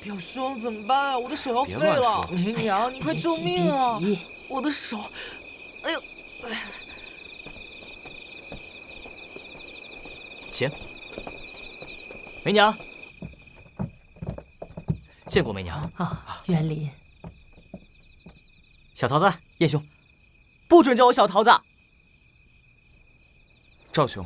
表兄怎么办啊？我的手要废了！别乱说梅娘，你快救命啊！别急，我的手，哎呦！请，梅娘，见过梅娘。啊，园林，小桃子，叶兄，不准叫我小桃子！赵兄，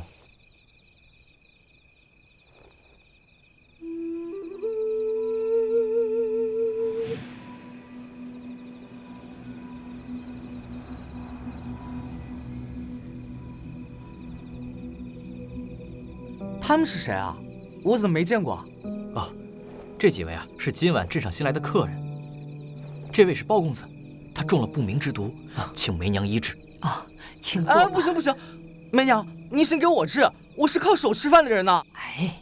他们是谁啊？我怎么没见过？哦，这几位啊是今晚镇上新来的客人。这位是包公子，他中了不明之毒，请梅娘医治。哦，请坐吧。哎，不行不行，梅娘，你先给我治，我是靠手吃饭的人呢。哎，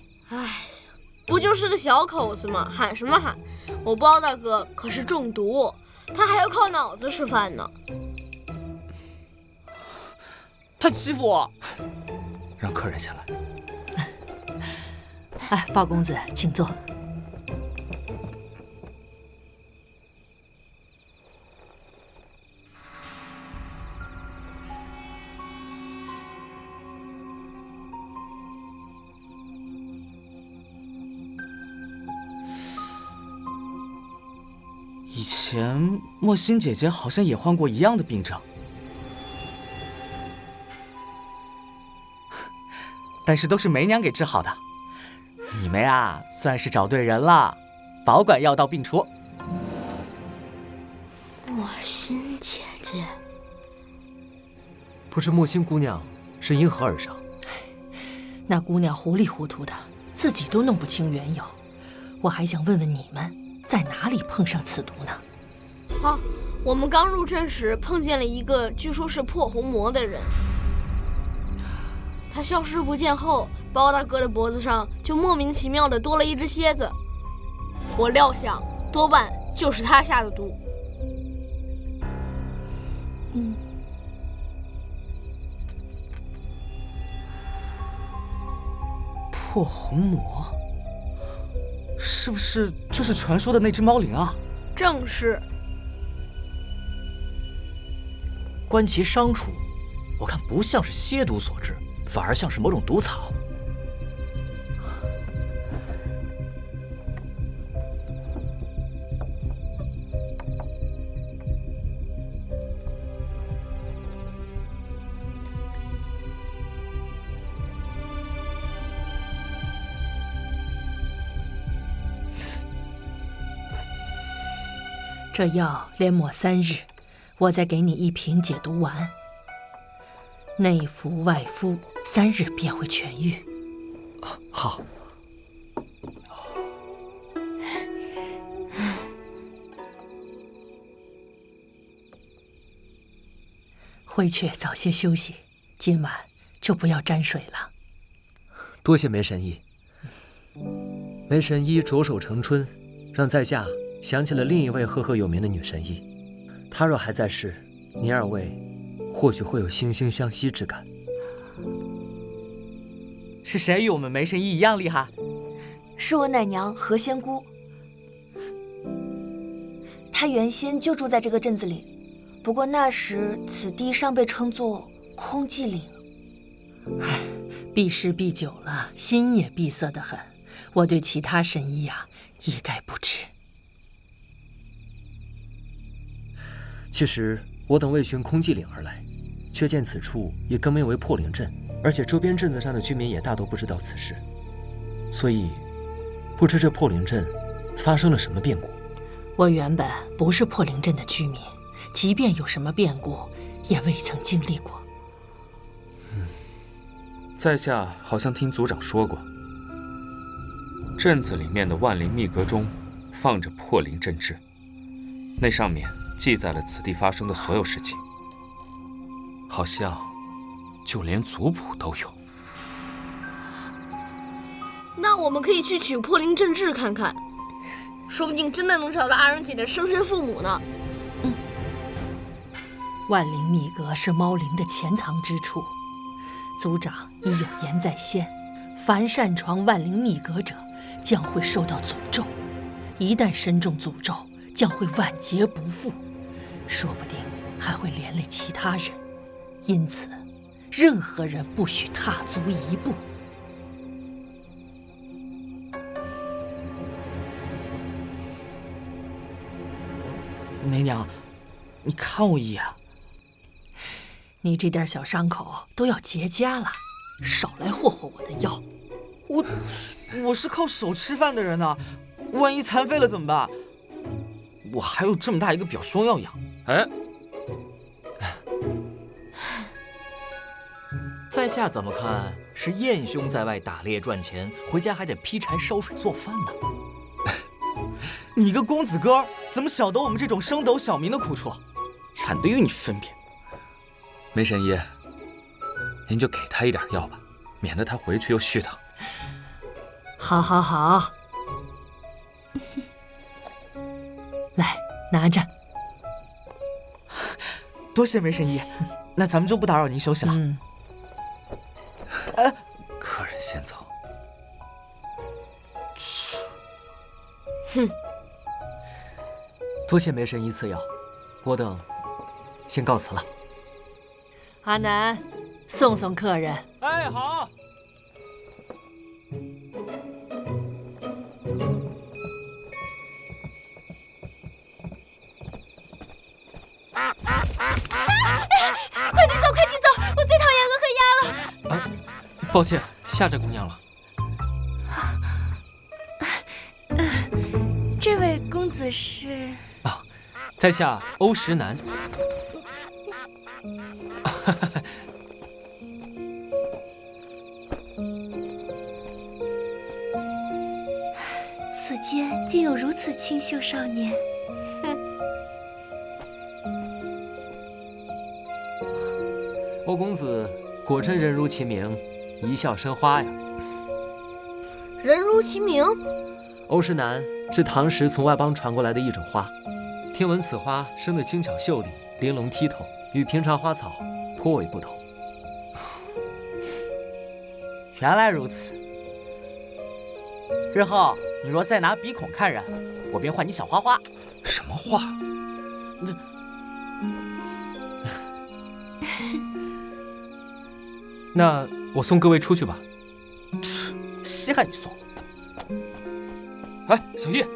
不就是个小口子吗？喊什么喊？我包大哥可是中毒，他还要靠脑子吃饭呢。他欺负我。让客人下来。哎，包公子，请坐。以前莫欣姐姐好像也患过一样的病症，但是都是梅娘给治好的。你们呀，算是找对人了，保管药到病除。莫欣姐姐，不知莫欣姑娘是因何而伤？那姑娘糊里糊涂的，自己都弄不清缘由。我还想问问你们，在哪里碰上此毒呢？啊，我们刚入镇时碰见了一个据说是破红魔的人。他消失不见后，包大哥的脖子上就莫名其妙的多了一只蝎子。我料想，多半就是他下的毒。破红魔，是不是就是传说的那只猫灵啊？正是。观其伤处，我看不像是蝎毒所致，反而像是某种毒草。这药连抹3日，我再给你一瓶解毒丸，内服外敷，3日便会痊愈。好。回去早些休息，今晚就不要沾水了。多谢梅神医。梅神医着手成春，让在下想起了另一位赫赫有名的女神医。她若还在世，你二位或许会有惺惺相惜之感。是谁与我们梅神医一样厉害？是我奶娘何仙姑，她原先就住在这个镇子里，不过那时此地尚被称作空寂岭。避世避久了，心也闭塞得很。我对其他神医啊，一概不知。其实我等为寻空寂岭而来，却见此处已更名为破灵镇，而且周边镇子上的居民也大都不知道此事，所以不知这破灵镇发生了什么变故。我原本不是破灵镇的居民，即便有什么变故，也未曾经历过。在下好像听族长说过，镇子里面的万灵秘阁中放着破灵镇志，那上面记载了此地发生的所有事情，好像就连族谱都有。那我们可以去取破灵镇志看看，说不定真的能找到阿仁姐的生身父母呢。万灵秘阁是猫灵的潜藏之处，族长已有言在先，凡擅闯万灵秘阁者将会受到诅咒，一旦身中诅咒，将会晚节不复，说不定还会连累其他人。因此，任何人不许踏足一步。梅娘，你看我一眼。你这点小伤口都要结痂了，少来霍霍我的药。我是靠手吃饭的人呢，万一残废了怎么办？我还有这么大一个表兄要养。哎，在下怎么看是燕兄在外打猎赚钱，回家还得劈柴烧水做饭呢？你个公子哥，怎么晓得我们这种升斗小民的苦处？懒得与你分别。梅神医，您就给他一点药吧，免得他回去又续疼。好，好，好。来，拿着。多谢梅神医，那咱们就不打扰您休息了。客人先走。哼。多谢梅神医赐药，我等先告辞了。阿南，送送客人。哎，好。快点走，快点走！我最讨厌鹅和鸭了。啊，抱歉，吓着姑娘了。这位公子是？在下欧石南。此间竟有如此清秀少年。欧公子果真人如其名，一笑生花呀。人如其名。欧石南是唐时从外邦传过来的一种花，听闻此花生得精巧秀丽，玲珑剔透，与平常花草颇为不同。原来如此。日后你若再拿鼻孔看人，我便唤你小花花。什么话？那我送各位出去吧。稀罕你送。哎，小叶，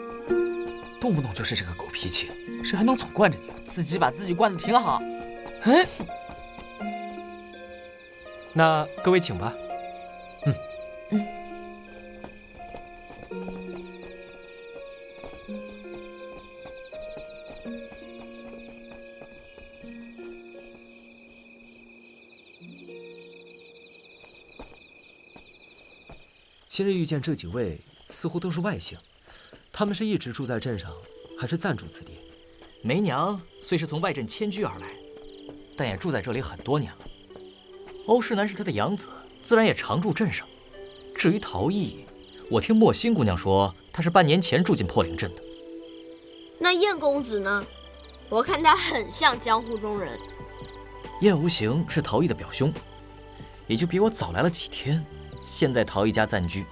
动不动就是这个狗脾气，谁还能总惯着你？自己把自己惯得挺好。哎，那各位请吧。今日遇见这几位，似乎都是外姓。他们是一直住在镇上，还是暂住此地？梅娘虽是从外镇迁居而来，但也住在这里很多年了。欧世南是她的养子，自然也常住镇上。至于陶艺，我听莫心姑娘说，她是半年前住进破灵镇的。那燕公子呢？我看他很像江湖中人。燕无形是陶艺的表兄，也就比我早来了几天。现在陶艺家暂居，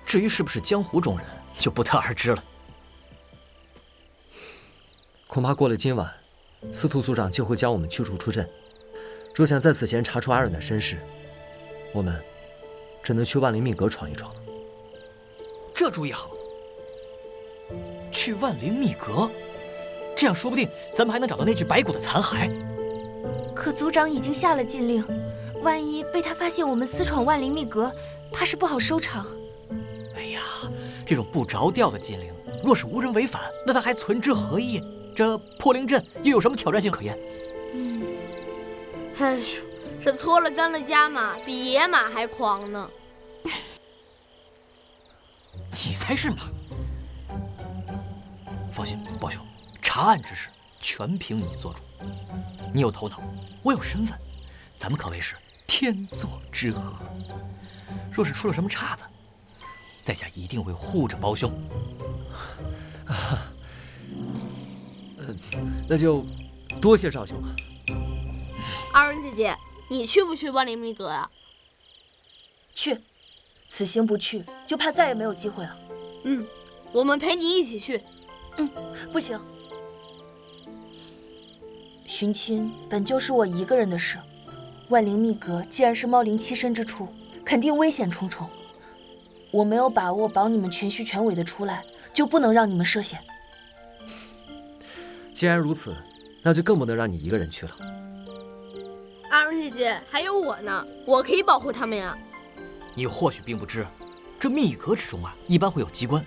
至于是不是江湖中人，就不得而知了。恐怕过了今晚，司徒族长就会将我们驱逐出镇。若想在此前查出阿忍的身世，我们只能去万灵密阁闯一闯了。这主意好，去万灵密阁，这样说不定咱们还能找到那具白骨的残骸。可族长已经下了禁令，万一被他发现我们私闯万灵密阁，怕是不好收场。哎呀，这种不着调的禁令，若是无人违反，那他还存之何益？这破灵镇又有什么挑战性可言？哎呦，这脱了簪的家马比野马还狂呢。你才是马。放心，宝兄，查案之事全凭你做主。你有头脑，我有身份，咱们可谓是天作之合。若是出了什么岔子，在下一定会护着包兄。那就多谢赵兄了。二人姐姐，你去不去万灵密阁啊？去，此行不去，就怕再也没有机会了。我们陪你一起去。不行，寻亲本就是我一个人的事。万灵秘阁既然是猫灵栖身之处，肯定危险重重。我没有把握保你们全虚全伪的出来，就不能让你们涉险。既然如此，那就更不能让你一个人去了。阿荣姐姐还有我呢，我可以保护他们呀。你或许并不知，这秘阁之中啊，一般会有机关。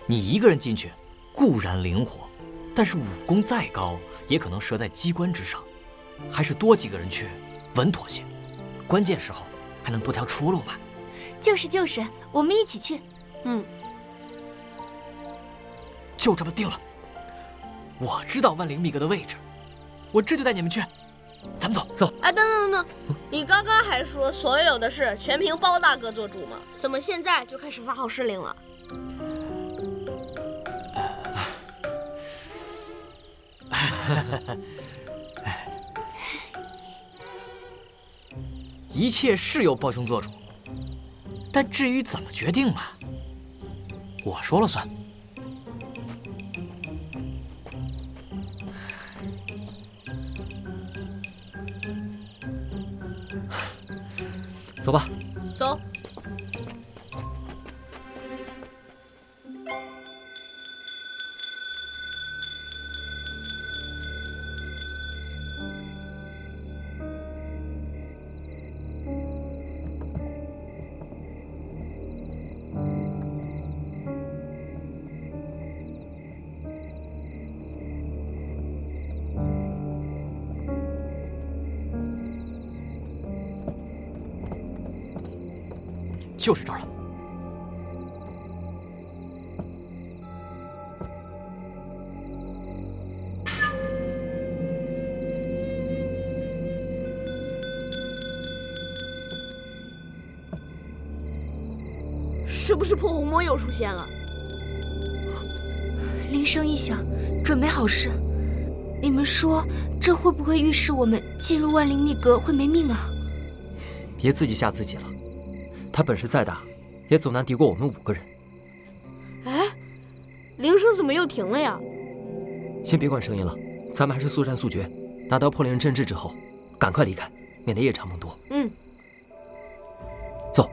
你一个人进去，固然灵活，但是武功再高，也可能折在机关之上。还是多几个人去，稳妥些。关键时候还能多条出路嘛。就是，我们一起去。就这么定了。我知道万灵秘阁的位置，我这就带你们去。咱们走。走。哎，等，你刚刚还说所有的事全凭包大哥做主吗？怎么现在就开始发号施令了？一切是由包兄做主，但至于怎么决定嘛，我说了算。走吧。走。就是这儿了。是不是破红魔又出现了？铃声一响，准备好事。你们说，这会不会预示我们进入万灵秘阁会没命啊？别自己吓自己了。他本事再大，也总难敌过我们5个人。哎，铃声怎么又停了呀？先别管声音了，咱们还是速战速决。打到破灵阵质之后，赶快离开，免得夜长梦多。走。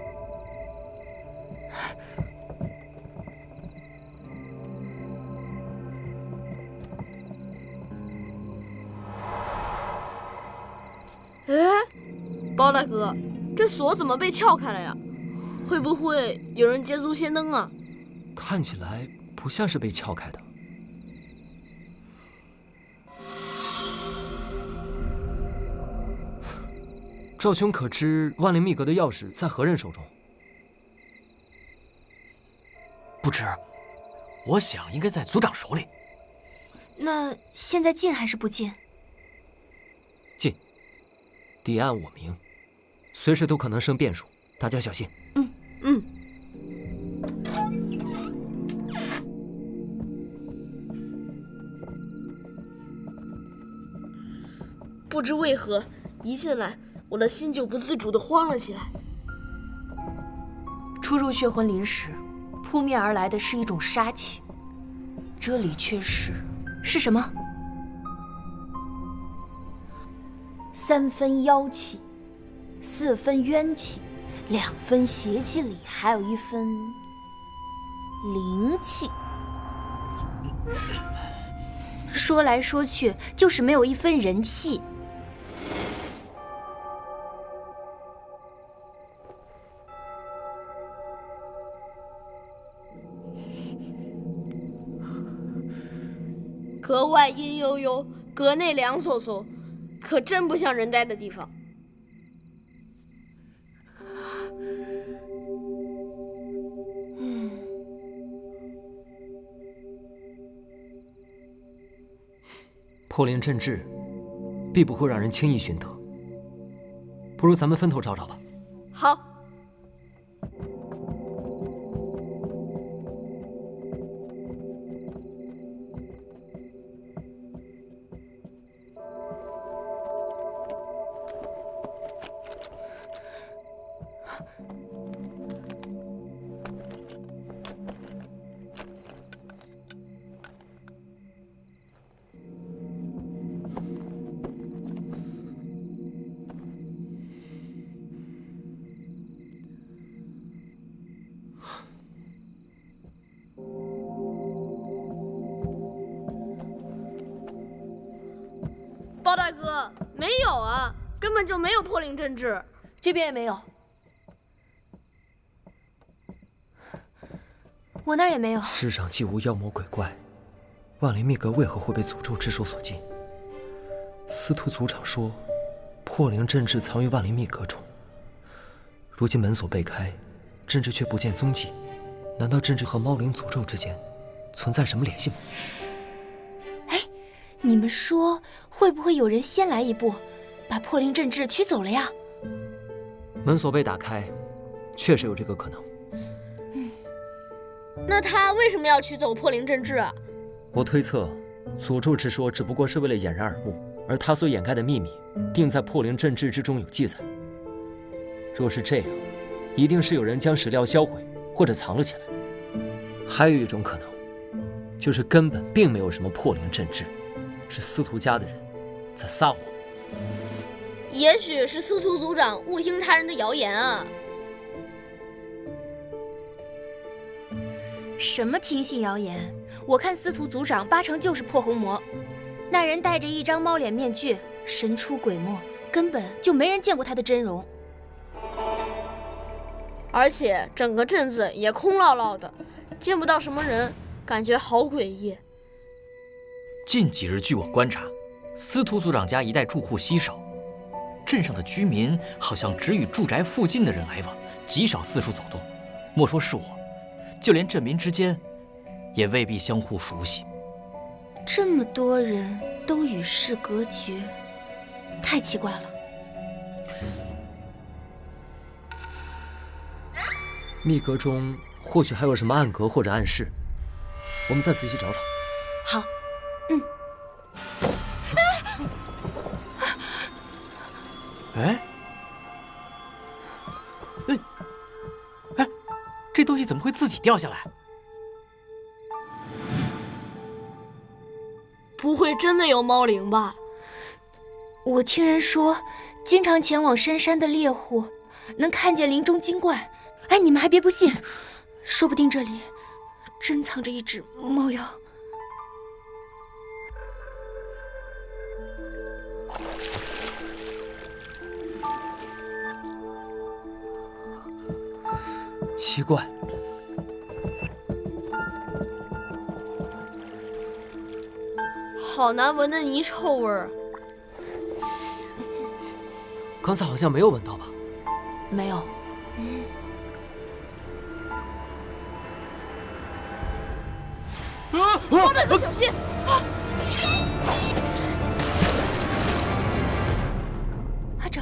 哎，包大哥，这锁怎么被撬开了呀？会不会有人捷足先登啊？看起来不像是被撬开的。赵兄可知万灵秘阁的钥匙在何人手中？不知，我想应该在族长手里。那现在进还是不进？进。敌暗我明，随时都可能生变数，大家小心。不知为何，一进来，我的心就不自主地慌了起来。初入血魂林时，扑面而来的是一种杀气，这里却是什么？3分妖气，4分冤气，2分邪气里还有1分灵气。说来说去，就是没有1分人气。阁外阴悠悠，阁内凉飕飕，可真不像人待的地方。破灵阵质必不会让人轻易寻得，不如咱们分头找找吧。好。包大哥，没有啊，根本就没有破灵阵制，这边也没有，我那儿也没有。世上既无妖魔鬼怪，万灵秘阁为何会被诅咒之手所禁？司徒族长说，破灵阵制藏于万灵秘阁中。如今门锁被开，阵制却不见踪迹，难道阵制和猫灵诅咒之间存在什么联系吗？哎，你们说会不会有人先来一步，把破灵阵制取走了呀？门锁被打开，确实有这个可能。那他为什么要取走破灵阵制啊？我推测，诅咒之说只不过是为了掩人耳目，而他所掩盖的秘密，定在破灵阵制之中有记载。若是这样，一定是有人将史料销毁或者藏了起来。还有一种可能，就是根本并没有什么破灵阵制，是司徒家的人在撒谎。也许是司徒族长误听他人的谣言啊。什么听信谣言？我看司徒族长八成就是破红魔，那人戴着一张猫脸面具，神出鬼没，根本就没人见过他的真容。而且整个镇子也空落落的，见不到什么人，感觉好诡异。近几日据我观察，司徒族长家一带住户稀少，镇上的居民好像只与住宅附近的人来往，极少四处走动。莫说是我，就连镇民之间也未必相互熟悉。这么多人都与世隔绝，太奇怪了。秘阁中或许还有什么暗格或者暗室，我们再仔细找找。好，这东西怎么会自己掉下来？不会真的有猫灵吧？我听人说，经常前往深山的猎户能看见林中精怪。哎，你们还别不信，说不定这里真藏着一只猫妖。奇怪，好难闻的泥臭味儿。刚才好像没有闻到吧？没有。包大哥，小心！阿哲，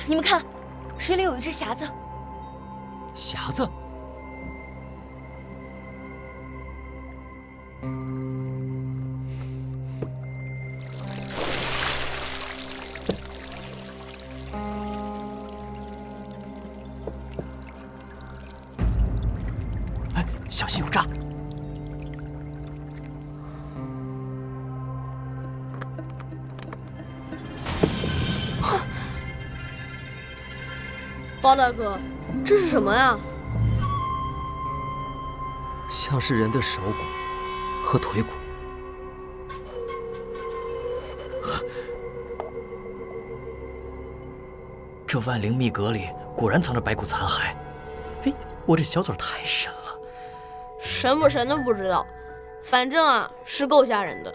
你们看，水里有一只匣子。匣子？小心有诈！包大哥，这是什么呀？像是人的手骨和腿骨。这万灵秘阁里果然藏着白骨残骸。哎，我这小嘴太神了。神不神的不知道，反正啊是够吓人的。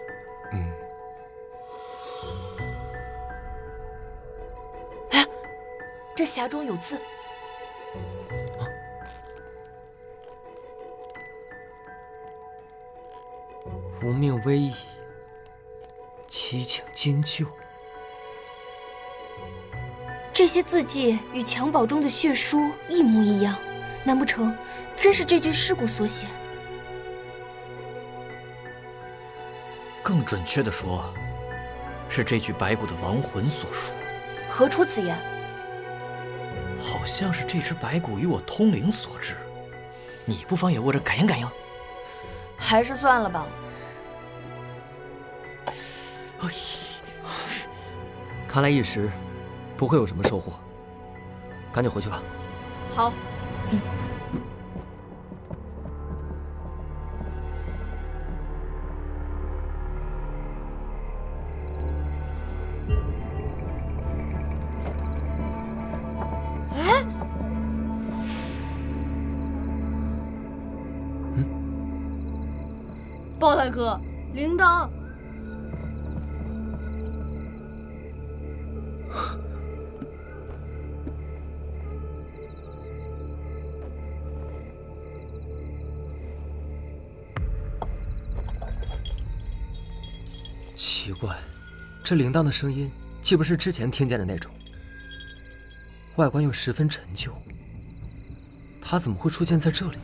哎，这匣中有字。无命危矣，祈请金救。这些字迹与襁褓中的血书一模一样，难不成真是这具尸骨所写？更准确的说，是这具白骨的亡魂所述。何出此言？好像是这只白骨与我通灵所致。你不妨也握着感应感应。还是算了吧。看来一时不会有什么收获，赶紧回去吧。好。包大哥，铃铛。奇怪，这铃铛的声音既不是之前听见的那种，外观又十分陈旧，它怎么会出现在这里？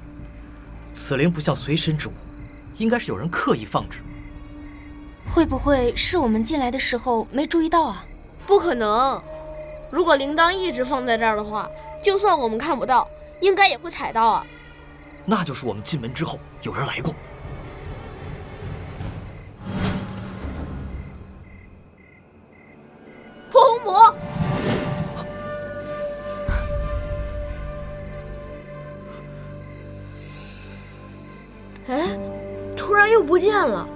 此铃不像随身之物，应该是有人刻意放置。会不会是我们进来的时候没注意到啊？不可能，如果铃铛一直放在这儿的话，就算我们看不到，应该也会踩到啊。那就是我们进门之后有人来过。破红魔，哎，突然又不见了。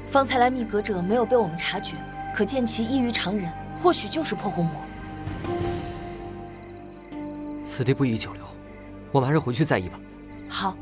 方才来密阁者没有被我们察觉，可见其异于常人，或许就是破红魔。此地不宜久留，我们还是回去再议吧。好。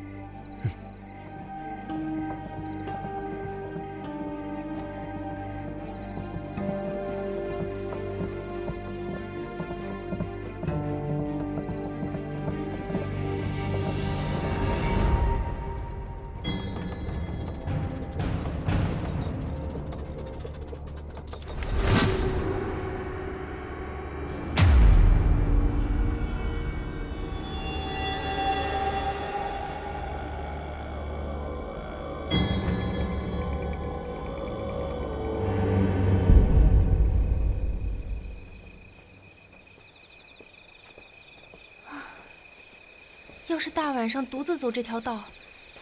要是大晚上独自走这条道，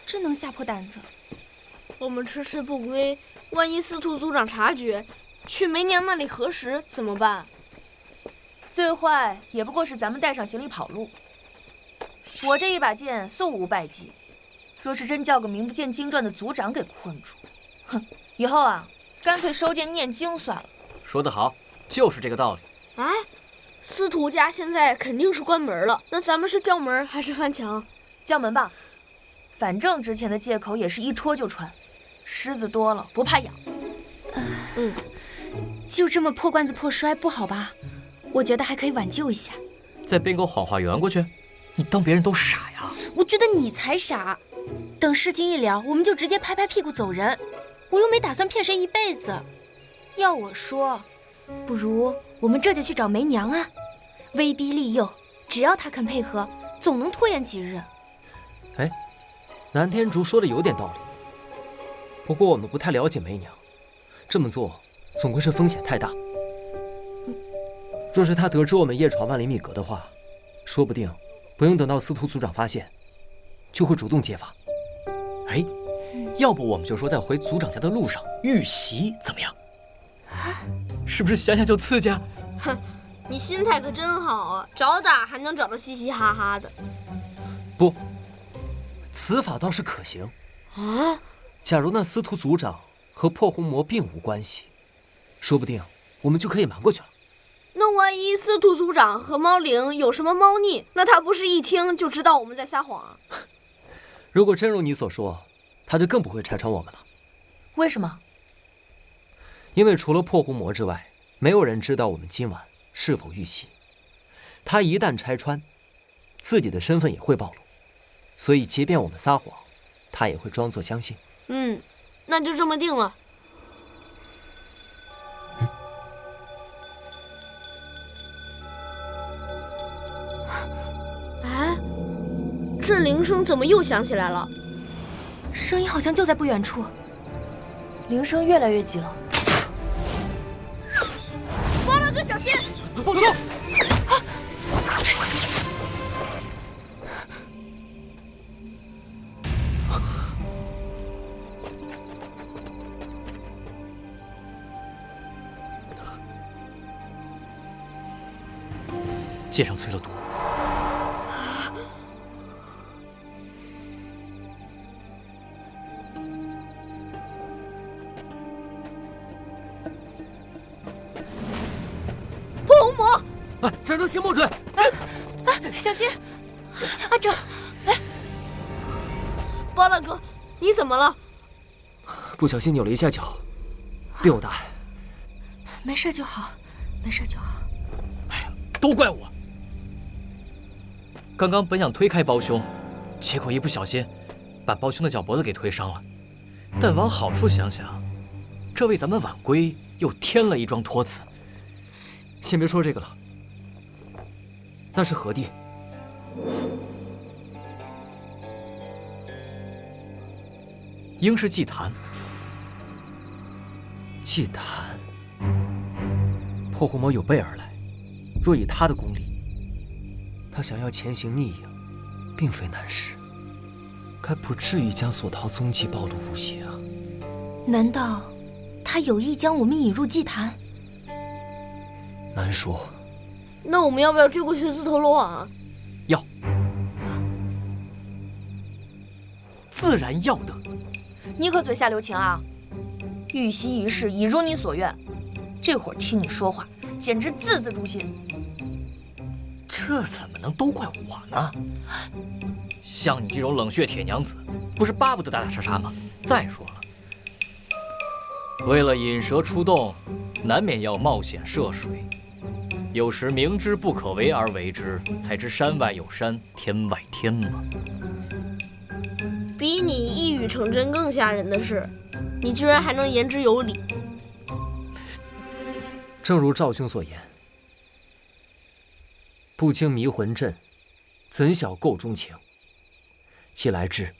真能吓破胆子。我们迟迟不归，万一司徒组长察觉，去梅娘那里核实怎么办？最坏也不过是咱们带上行李跑路。我这一把剑素无败绩，若是真叫个名不见经传的组长给困住，哼，以后啊，干脆收剑念经算了。说得好，就是这个道理。哎，司徒家现在肯定是关门了，那咱们是叫门还是翻墙？叫门吧，反正之前的借口也是一戳就穿，虱子多了不怕痒。就这么破罐子破摔不好吧？我觉得还可以挽救一下。再编个谎话圆过去，你当别人都傻呀？我觉得你才傻。等事情一了，我们就直接拍拍屁股走人。我又没打算骗谁一辈子。要我说，不如我们这就去找梅娘啊，威逼利诱，只要她肯配合，总能拖延几日。哎，南天竺说的有点道理。不过我们不太了解梅娘，这么做总归是风险太大。若是他得知我们夜闯万灵密阁的话，说不定不用等到司徒组长发现，就会主动揭发。哎，要不我们就说在回组长家的路上遇袭怎么样？是不是想想就刺激啊？哼，你心态可真好啊，找打还能找得嘻嘻哈哈的。不，此法倒是可行啊。假如那司徒组长和破红魔并无关系，说不定我们就可以瞒过去了。那万一司徒组长和猫灵有什么猫腻，那他不是一听就知道我们在撒谎啊？如果真如你所说，他就更不会拆穿我们了。为什么？因为除了破红魔之外，没有人知道我们今晚是否遇袭。他一旦拆穿，自己的身份也会暴露，所以即便我们撒谎，他也会装作相信。那就这么定了。哎，这铃声怎么又响起来了？声音好像就在不远处。铃声越来越急了。包大哥，小心！不走！剑上淬了毒。破红魔！啊，战斗行不准！小心！阿哲，包大哥，你怎么了？不小心扭了一下脚，别有大碍。没事就好，没事就好。哎呀，都怪我！刚刚本想推开胞兄，结果一不小心把胞兄的脚脖子给推伤了。但往好处想想，这为咱们晚归又添了一桩托词。先别说这个了，那是何地？应是祭坛。祭坛，破狐魔有备而来，若以他的功力，他想要潜行匿影，并非难事，该不至于将所逃踪迹暴露无遗啊。难道他有意将我们引入祭坛？难说。那我们要不要追过去自投罗网啊？要，自然要的。你可嘴下留情啊！玉溪一事已如你所愿，这会儿听你说话，简直字字诛心。这怎么能都怪我呢？像你这种冷血铁娘子，不是巴不得打打杀杀吗？再说了，为了引蛇出洞，难免要冒险涉水。有时明知不可为而为之，才知山外有山，天外天嘛。比你一语成真更吓人的是，你居然还能言之有理。正如赵兄所言，不经迷魂阵，怎晓构钟情？其来之，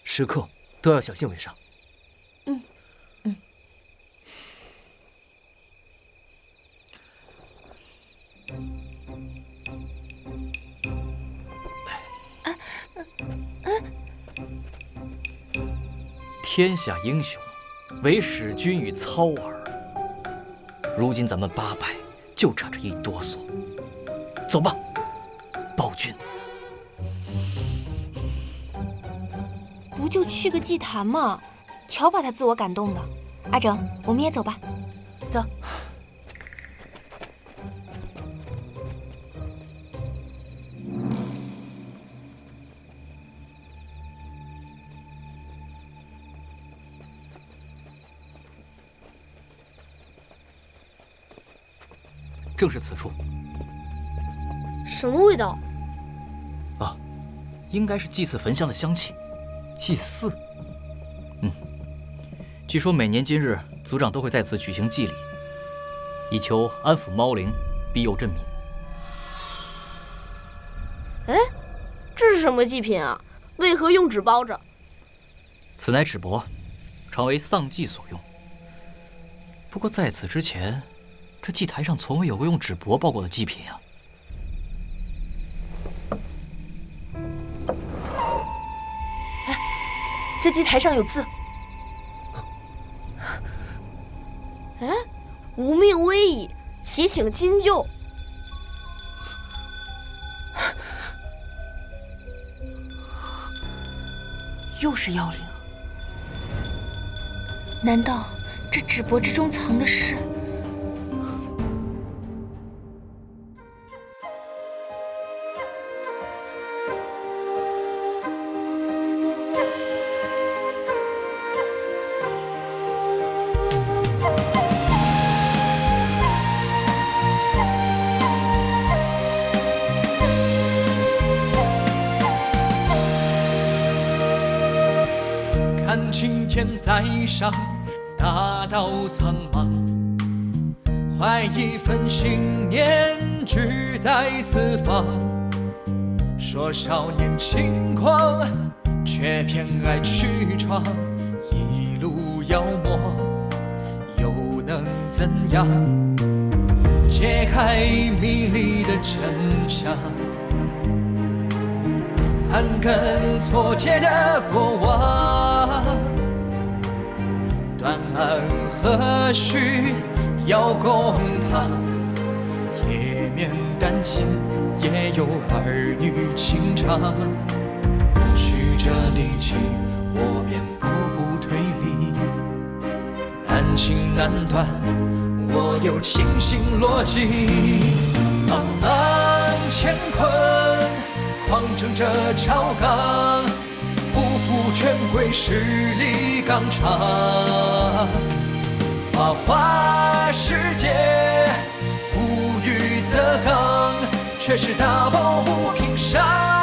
时刻都要小心为上。天下英雄，唯使君与操耳。如今咱们800就差这一哆嗦。走吧，暴君。不就去个祭坛吗？瞧把他自我感动的。阿整，我们也走吧。走。正是此处。什么味道？啊，应该是祭祀焚香的香气。祭祀？据说每年今日，族长都会在此举行祭礼，以求安抚猫灵，庇佑镇民。哎，这是什么祭品啊？为何用纸包着？此乃纸帛，常为丧祭所用。不过在此之前，这祭台上从未有过用纸帛包过的祭品啊。这祭台上有字。哎，无命危矣，祈请金救。又是妖灵。难道这纸帛之中藏的是？看青天在上，大道苍茫，怀一份信念，志在四方。说少年轻狂，却偏爱去闯，一路妖魔，又能怎样？揭开迷离的真相，盘根错节的过往，断案何须要公堂？铁面丹心也有儿女情长，曲折离奇，我便步步推理，案情难断，我有清醒逻辑。朗朗乾坤，狂争着朝纲，不负权贵势力纲常。花花世界，无欲则刚，却是大抱不平伤。